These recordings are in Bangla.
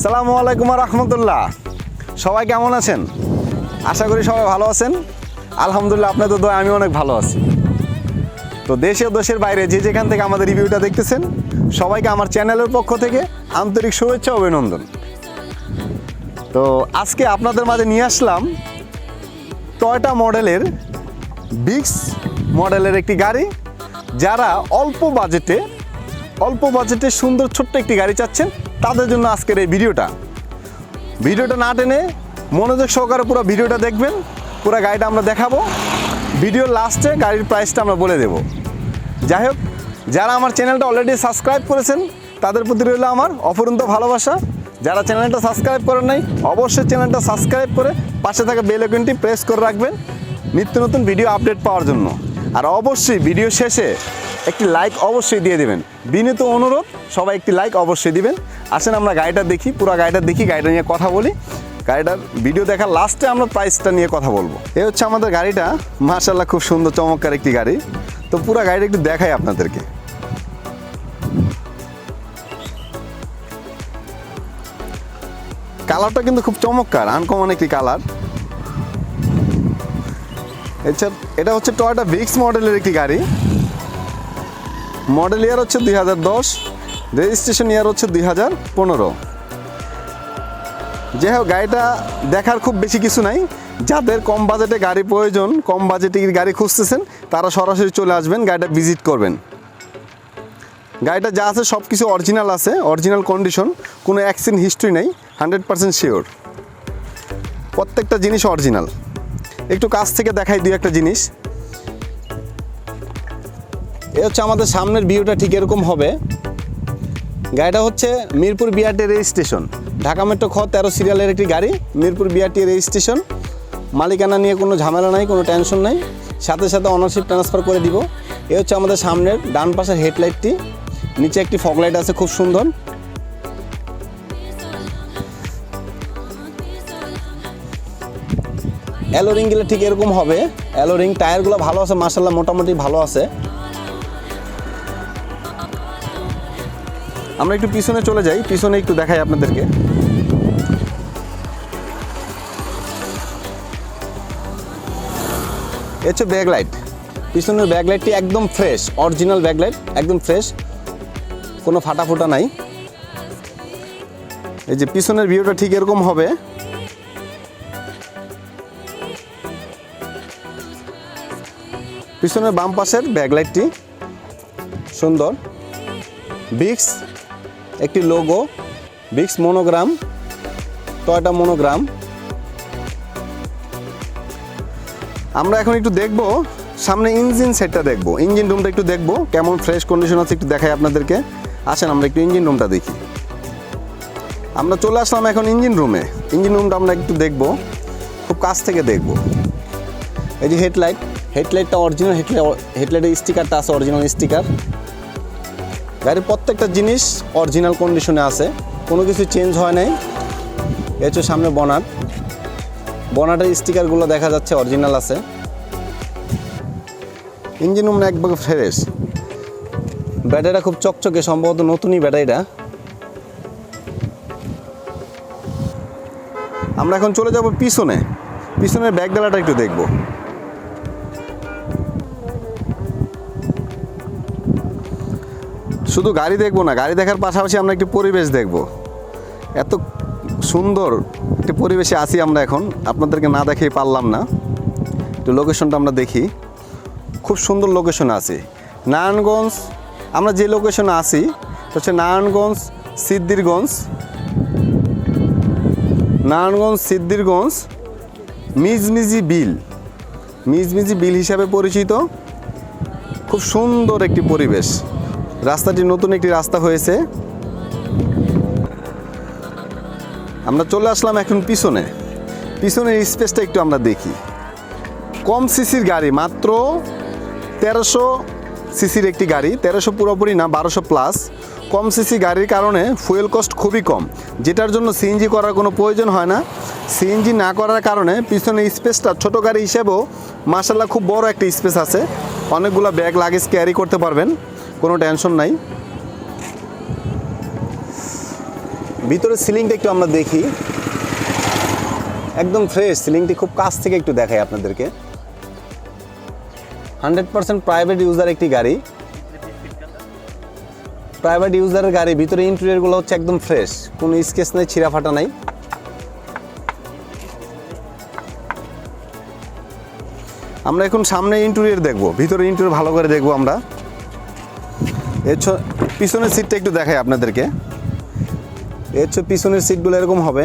আসসালামু আলাইকুম রহমতুল্লাহ। সবাই কেমন আছেন? আশা করি সবাই ভালো আছেন। আলহামদুলিল্লাহ, আপনাদের দোয়া আমি অনেক ভালো আছি। তো দেশে ও দেশের বাইরে যে যেখান থেকে আমাদের রিভিউটা দেখতেছেন, সবাইকে আমার চ্যানেলের পক্ষ থেকে আন্তরিক শুভেচ্ছা ও অভিনন্দন। তো আজকে আপনাদের মাঝে নিয়ে আসলাম টয়োটা মডেলের ভিটজ মডেলের একটি গাড়ি। যারা অল্প বাজেটে সুন্দর ছোট্ট একটি গাড়ি চাচ্ছেন, তাদের জন্য আজকের এই ভিডিওটা না টেনে মনোযোগ সহকারে পুরো ভিডিওটা দেখবেন। পুরো গাড়িটা আমরা দেখাবো। ভিডিওর লাস্টে গাড়ির প্রাইসটা আমরা বলে দেব। যাই হোক, যারা আমার চ্যানেলটা অলরেডি সাবস্ক্রাইব করেছেন, তাদের প্রতি রইল আমার অফুরন্ত ভালোবাসা। যারা চ্যানেলটা সাবস্ক্রাইব করেন নাই, অবশ্যই চ্যানেলটা সাবস্ক্রাইব করে পাশে থাকা বেল আইকনটি প্রেস করে রাখবেন নিত্য নতুন ভিডিও আপডেট পাওয়ার জন্য। আর অবশ্যই ভিডিও শেষে একটি লাইক অবশ্যই দিয়ে দেবেন। বিনীত অনুরোধ, সবাই একটি লাইক অবশ্যই দিবেন। আসেন আমরা গাড়িটা দেখি, পুরো গাড়িটা দেখি, গাড়িটা নিয়ে কথা বলি। গাড়িটার ভিডিও দেখার লাস্টে আমরা প্রাইসটা নিয়ে কথা বলবো। এই হচ্ছে আমাদের গাড়িটা। মাশাআল্লাহ, খুব সুন্দর চমৎকার একটি গাড়ি। তো পুরো গাড়িটা একটু দেখাই আপনাদেরকে। কালারটা কিন্তু খুব চমৎকার, আনকমন একটি কালার। এটা হচ্ছে টয়োটা ভিটজ মডেলের একটি গাড়ি। মডেল ইয়ার হচ্ছে 2010, রেজিস্ট্রেশন ইয়ার হচ্ছে 2015। যাই হোক, গাড়িটা দেখার খুব বেশি কিছু নাই। যাদের কম বাজেটে গাড়ি প্রয়োজন, কম বাজেটে গাড়ি খুঁজতেছেন, তারা সরাসরি চলে আসবেন, গাড়িটা ভিজিট করবেন। গাড়িটা যা আছে সব কিছু অরিজিনাল আছে, অরিজিনাল কন্ডিশন, কোনো অ্যাক্সিডেন্ট হিস্ট্রি নেই, 100% শিওর। প্রত্যেকটা জিনিস অরিজিনাল। একটু কাছ থেকে দেখাই দুই একটা জিনিস। এ হচ্ছে আমাদের সামনের ভিউটা, ঠিক এরকম হবে। গাড়িটা হচ্ছে Mirpur BRT registration, Dhaka metro খ 13 সিরিয়ালের একটি গাড়ি। মিরপুর বিআরটি রেজিস্ট্রেশন, মালিকানা নিয়ে কোনো ঝামেলা নাই, কোনো টেনশন নাই। সাথে সাথে অনারশিপ ট্রান্সফার করে দিব। এ হচ্ছে আমাদের সামনের ডান পাশের হেডলাইটটি, নিচে একটি ফগ লাইট আছে খুব সুন্দর। অ্যালোরিংগুলো ঠিক এরকম হবে। অ্যালোরিং টায়ারগুলো ভালো আছে, মাশাআল্লাহ মোটামুটি ভালো আছে। আমরা একটু পিছনে চলে যাই, পিছনে একটু দেখাই আপনাদেরকে। এ হচ্ছে ব্যাকলাইট। পিছনের ব্যাকলাইটটি একদম ফ্রেশ, অরিজিনাল ব্যাকলাইট, একদম ফ্রেশ, কোনো ফাটা নাই। এই যে পিছনের ভিউটা ঠিক এরকম হবে। পিছনের বাম পাশের ব্যাকলাইটটি সুন্দর। ভিটজ একটি লোগো, ভিটজ মনোগ্রাম, টয়োটা মনোগ্রাম। আমরা এখন একটু দেখব সামনে ইঞ্জিন সেটটা দেখব, ইঞ্জিন রুমটা একটু দেখব কেমন ফ্রেশ কন্ডিশন আছে, একটু দেখাই আপনাদেরকে। আসেন আমরা একটু ইঞ্জিন রুমটা দেখি। আমরা চলে আসলাম এখন ইঞ্জিন রুমে। ইঞ্জিন রুমটা আমরা একটু দেখব, খুব কাছ থেকে দেখব। এই যে হেডলাইটটা অরিজিনাল, হেডলাইটের স্টিকারটা আছে অরিজিনাল স্টিকার। গাড়ির প্রত্যেকটা জিনিস অরিজিনাল কন্ডিশনে আছে, কোনো কিছু চেঞ্জ হয় নাই। এ হচ্ছে সামনে বনাটের স্টিকারগুলো দেখা যাচ্ছে অরিজিনাল আছে। ইঞ্জিন রুম একবার ফ্রেশ। ব্যাটারিটা খুব চকচকে, সম্ভবত নতুনই ব্যাটারিটা। আমরা এখন চলে যাব পিছনের ব্যাক ডালাটা একটু দেখব। শুধু গাড়ি দেখবো না, গাড়ি দেখার পাশাপাশি আমরা একটি পরিবেশ দেখব। এত সুন্দর একটি পরিবেশে আছি আমরা এখন, আপনাদেরকে না দেখেই পারলাম না। একটু লোকেশনটা আমরা দেখি। খুব সুন্দর লোকেশনে আছি, নারায়ণগঞ্জ। আমরা যে লোকেশনে আছি হচ্ছে নারায়ণগঞ্জ সিদ্ধিরগঞ্জ মিজমিজি বিল হিসাবে পরিচিত। খুব সুন্দর একটি পরিবেশ। রাস্তাটি নতুন একটি রাস্তা হয়েছে। আমরা চলে আসলাম এখন পিছনের স্পেসটা একটু আমরা দেখি। কম সিসির গাড়ি, মাত্র 1300 সিসির একটি গাড়ি। 1300 পুরোপুরি না, 1200 প্লাস। কম সিসি গাড়ির কারণে ফুয়েল কস্ট খুবই কম, যেটার জন্য সিএনজি করার কোনো প্রয়োজন হয় না। সিএনজি না করার কারণে পিছনে স্পেসটা ছোটো গাড়ি হিসেবেও মাশাআল্লাহ খুব বড় একটা স্পেস আছে। অনেকগুলো ব্যাগ লাগেজ ক্যারি করতে পারবেন, কোনো টেনশন নাই। ভিতরে সিলিংটা একটু আমরা দেখি, একদম ফ্রেশ সিলিংটি, খুব কাছ থেকে একটু দেখাই আপনাদেরকে। 100% প্রাইভেট ইউজার একটি গাড়ি, প্রাইভেট ইউজারের গাড়ি। ভিতরে ইন্টেরিয়রগুলো হচ্ছে একদম ফ্রেশ, কোনো স্কেচ নেই, ছিঁড়া ফাটা নাই। আমরা এখন সামনে ইন্টেরিয়র দেখব, ভিতরে ইন্টেরিয়র ভালো করে দেখব আমরা। এর পিছনের সিটটা একটু দেখাই আপনাদেরকে। এর পিছনের সিটগুলো এরকম হবে,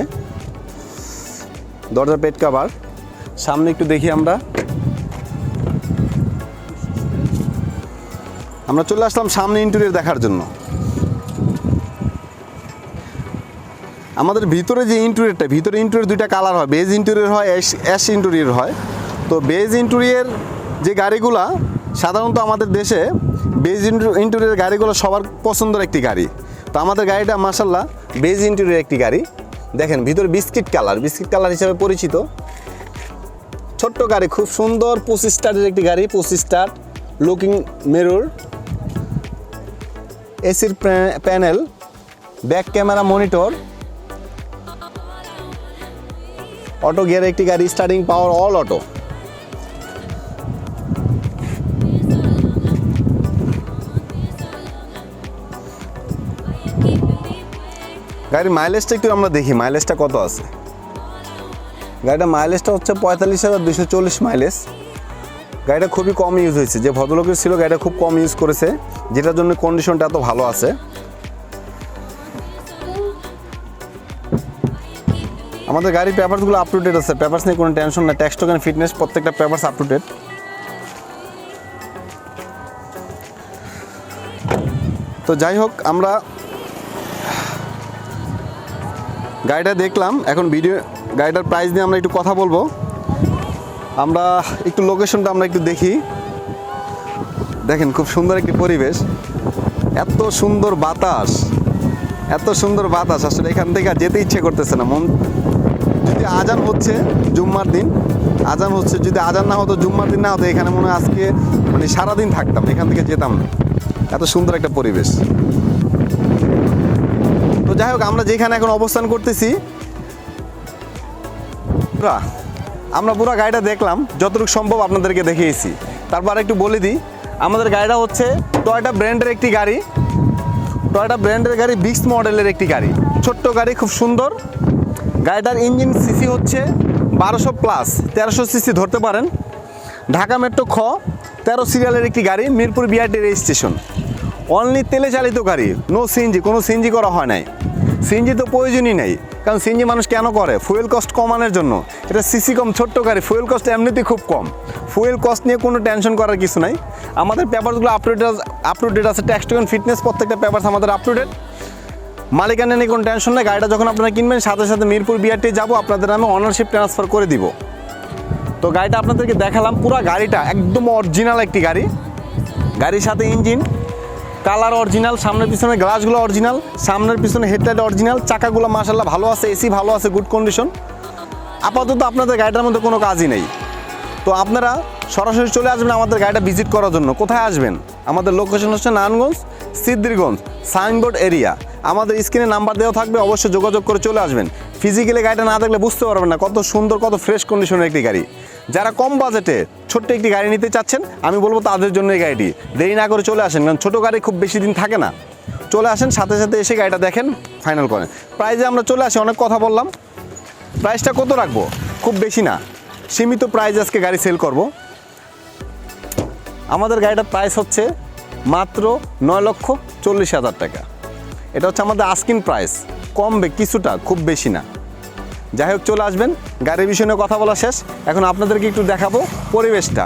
দরজার পেট কাভার। সামনে একটু দেখি আমরা চলে আসলাম সামনে ইন্টেরিয়র দেখার জন্য। আমাদের ভিতরে যে ইন্টেরিয়রটা, ভিতরে ইন্টেরিয়র দুইটা কালার হয়, বেজ ইন্টেরিয়র হয়, অ্যাশ ইন্টেরিয়র হয়। তো বেজ ইন্টেরিয়র যে গাড়িগুলা সাধারণত আমাদের দেশে বেজ ইন্টেরিয়র গাড়িগুলো সবার পছন্দের একটি গাড়ি। তো আমাদের গাড়িটা মাশাআল্লাহ বেজ ইন্টেরিয়র একটি গাড়ি। দেখেন ভিতরে বিস্কিট কালার হিসেবে পরিচিত। ছোট্ট গাড়ি, খুব সুন্দর 25 স্টারের একটি গাড়ি, 25 স্টার। লুকিং মিরর, এসির panel, back camera monitor, auto gear একটি গাড়ি, স্টার্টিং পাওয়ার অল অটো। গাড়ির মাইলেজটা একটু আমরা দেখি, মাইলেজটা কত আছে। গাড়িটা মাইলেজটা হচ্ছে 45,240 মাইলেজ। গাড়িটা খুবই কম ইউজ হয়েছে, যে ভদ্রলোকের ছিল গাড়িটা খুব কম ইউজ করেছে, যেটার জন্য কন্ডিশনটা এত ভালো আছে। আমাদের গাড়ির পেপারসগুলো আপ টু ডেট আছে, পেপারস নিয়ে কোনো টেনশন না। ট্যাক্স টোকেন, ফিটনেস, প্রত্যেকটা পেপারস আপ টু ডেট। তো যাই হোক, আমরা গাড়িটা দেখলাম, এখন গাড়িটার প্রাইস নিয়ে আমরা একটু কথা বলবো। আমরা একটু লোকেশনটা আমরা একটু দেখি। দেখেন খুব সুন্দর একটি পরিবেশ, এত সুন্দর বাতাস, আসলে এখান থেকে যেতে ইচ্ছে করতেছে না। যদি আজান হচ্ছে জুম্মার দিন, আজান হচ্ছে, যদি আজান না হতো, জুম্মার দিন না হতো, এখানে মনে হয় আজকে সারাদিন থাকতাম, এখান থেকে যেতাম না। এত সুন্দর একটা পরিবেশ। তো যাই হোক, আমরা যেখানে এখন অবস্থান করতেছি, আমরা পুরো গাড়িটা দেখলাম, যতটুকু সম্ভব আপনাদেরকে দেখিয়েছি। তারপর একটু বলে দিই, আমাদের গাড়িটা হচ্ছে টয়োটা ব্র্যান্ডের একটি গাড়ি, টয়োটা ব্র্যান্ডের গাড়ি, বিক্স মডেলের একটি গাড়ি। ছোট্ট গাড়ি, খুব সুন্দর। গাড়িটার ইঞ্জিন সিসি হচ্ছে 1200 প্লাস, 1300 সিসি ধরতে পারেন। ঢাকা মেট্রো 13 সিরিয়ালের একটি গাড়ি, মিরপুর বিআরটি রেজিস্ট্রেশন। অনলি তেলে চালিত গাড়ি, নো সিএনজি, কোনো সিএনজি করা হয় নাই। সিএনজি তো প্রয়োজনই নেই, কারণ সিএনজি মানুষ কেন করে? ফুয়েল কস্ট কমানোর জন্য। এটা সিসি কম, ছোট্ট গাড়ি, ফুয়েল কস্ট এমনিতেই খুব কম। ফুয়েল কস্ট নিয়ে কোনো টেনশন করার কিছু নাই। আমাদের পেপারসগুলো আপ টু ডেট আছে, ট্যাক্স টোকেন, ফিটনেস, প্রত্যেকটা পেপারস আমাদের আপ টু ডেট। মালিকানা নিয়ে কোনো টেনশন নেই। গাড়িটা যখন আপনারা কিনবেন, সাথে সাথে মিরপুর বিআরটি যাবো, আপনাদের নামে অনারশিপ ট্রান্সফার করে দিব। তো গাড়িটা আপনাদেরকে দেখালাম, পুরো গাড়িটা একদম অরিজিনাল একটি গাড়ি। গাড়ির সাথে ইঞ্জিন কালার অরিজিনাল, সামনের পিছনে গ্লাসগুলো অরিজিনাল, সামনের পিছনে হেডলাইট অরিজিনাল, চাকাগুলো মাশাআল্লাহ ভালো আছে, এসি ভালো আছে, গুড কন্ডিশন। আপাতত আপনাদের গাড়িটার মধ্যে কোনো কাজই নেই। তো আপনারা সরাসরি চলে আসবেন আমাদের গাড়িটা ভিজিট করার জন্য। কোথায় আসবেন? আমাদের লোকেশন হচ্ছে নারায়ণগঞ্জ, সিদ্ধিরগঞ্জ, সাইনবোর্ড এরিয়া। আমাদের স্ক্রিনে নাম্বার দেওয়া থাকবে, অবশ্যই যোগাযোগ করে চলে আসবেন। ফিজিক্যালি গাড়িটা না দেখলে বুঝতে পারবেন না কত সুন্দর, কত ফ্রেশ কন্ডিশনের একটি গাড়ি। যারা কম বাজেটে ছোট্ট একটি গাড়ি নিতে চাচ্ছেন, আমি বলবো তাদের জন্য এই গাড়িটি। দেরি না করে চলে আসেন, কারণ ছোটো গাড়ি খুব বেশি দিন থাকে না। চলে আসেন, সাথে সাথে এসে গাড়িটা দেখেন, ফাইনাল করেন। প্রাইসে আমরা চলে আসি, অনেক কথা বললাম। প্রাইসটা কত রাখবো? খুব বেশি না, সীমিত প্রাইস আজকে গাড়ি সেল করব। আমাদের গাড়িটার প্রাইস হচ্ছে মাত্র 9,40,000 টাকা। এটা হচ্ছে আমাদের আস্কিং প্রাইস, কমবে কিছুটা, খুব বেশি না। যাই হোক, চলে আসবেন। গাড়ির বিষয় নিয়ে কথা বলা শেষ, এখন আপনাদেরকে একটু দেখাবো পরিবেশটা।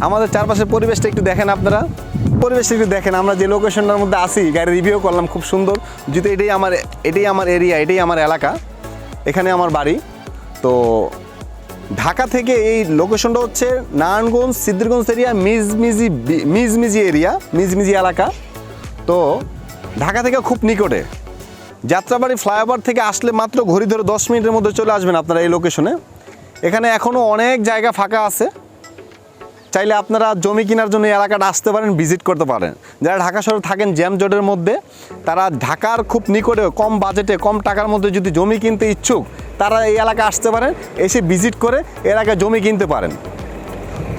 আমাদের চারপাশের পরিবেশটা একটু দেখেন আপনারা, পরিবেশটা একটু দেখেন। আমরা যে লোকেশনটার মধ্যে আসি, গাড়ি রিভিউ করলাম, খুব সুন্দর। যদি এটাই আমার এরিয়া, এটাই আমার এলাকা, এখানে আমার বাড়ি। তো ঢাকা থেকে এই লোকেশনটা হচ্ছে নারায়ণগঞ্জ, সিদ্ধিরগঞ্জ এরিয়া, মিজমিজি এলাকা। তো ঢাকা থেকে খুব নিকটে, যাত্রাবাড়ি ফ্লাইওভার থেকে আসলে মাত্র ঘড়ি ধরে 10 মিনিটের মধ্যে চলে আসবেন আপনারা এই লোকেশনে। এখানে এখনও অনেক জায়গা ফাঁকা আছে, চাইলে আপনারা জমি কেনার জন্য এই এলাকাটা আসতে পারেন, ভিজিট করতে পারেন। যারা ঢাকা শহরে থাকেন জ্যামজটের মধ্যে, তারা ঢাকার খুব নিকটে কম বাজেটে কম টাকার মধ্যে যদি জমি কিনতে ইচ্ছুক, তারা এই এলাকায় আসতে পারেন, এসে ভিজিট করে এলাকায় জমি কিনতে পারেন।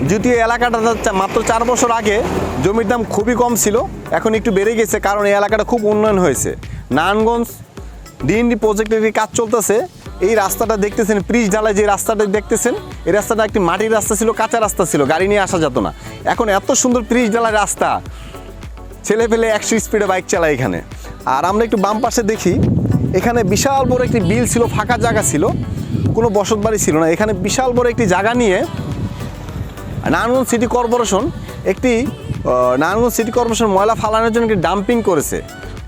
যদিও এই এলাকাটা মাত্র 4 বছর আগে জমির দাম খুবই কম ছিল, এখন একটু বেড়ে গেছে, কারণ এই এলাকাটা খুব উন্নয়ন হয়েছে। নারায়ণগঞ্জ ডিএনডি প্রজেক্টের কাজ চলতেছে। এই রাস্তাটা দেখতেছেন, পিচ ঢালাই যে রাস্তাটা দেখতেছেন, এই রাস্তাটা একটি মাটির রাস্তা ছিল, কাঁচা রাস্তা ছিল, গাড়ি নিয়ে আসা যেত না। এখন এত সুন্দর পিচ ঢালাই রাস্তা, ছেলে পেলে 100 স্পিডে বাইক চালায় এখানে। আর আমরা একটু বাম পাশে দেখি, এখানে বিশাল বড় একটি বিল ছিল, ফাঁকা জায়গা ছিল, কোনো বসত বাড়ি ছিল না। এখানে বিশাল বড় একটি জায়গা নিয়ে Narayanganj city corporation Narayanganj city corporation ময়লা ফালানোর জন্য একটি ডাম্পিং করেছে।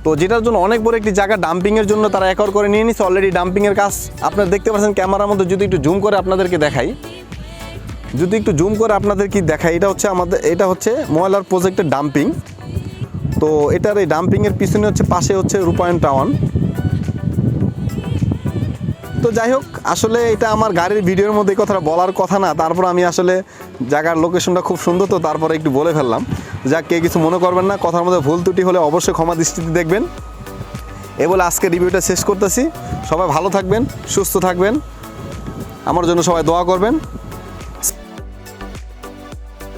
তো যেটার জন্য অনেক বড় একটি জায়গা ডাম্পিংয়ের জন্য তারা একর করে নিয়ে নিচ্ছে অলরেডি। ডাম্পিংয়ের কাজ আপনারা দেখতে পাচ্ছেন ক্যামেরার মধ্যে। যদি একটু জুম করে আপনাদেরকে দেখাই, এটা হচ্ছে ময়লার প্রজেক্টের ডাম্পিং। তো এটার এই ডাম্পিংয়ের পিছনে পাশে হচ্ছে রূপায়ণ টাওয়ার। তো যাই হোক, আসলে এটা আমার গাড়ির ভিডিওর মধ্যে এই কথাটা বলার কথা না, তারপর আমি আসলে জায়গার লোকেশনটা খুব সুন্দর, তো তারপরে একটু বলে ফেললাম। যা কে কিছু মনে করবেন না, কথার মধ্যে ভুল ত্রুটি হলে অবশ্যই ক্ষমা দৃষ্টিতে দেখবেন। এ বলে আজকে রিভিউটা শেষ করতেছি। সবাই ভালো থাকবেন, সুস্থ থাকবেন, আমার জন্য সবাই দোয়া করবেন।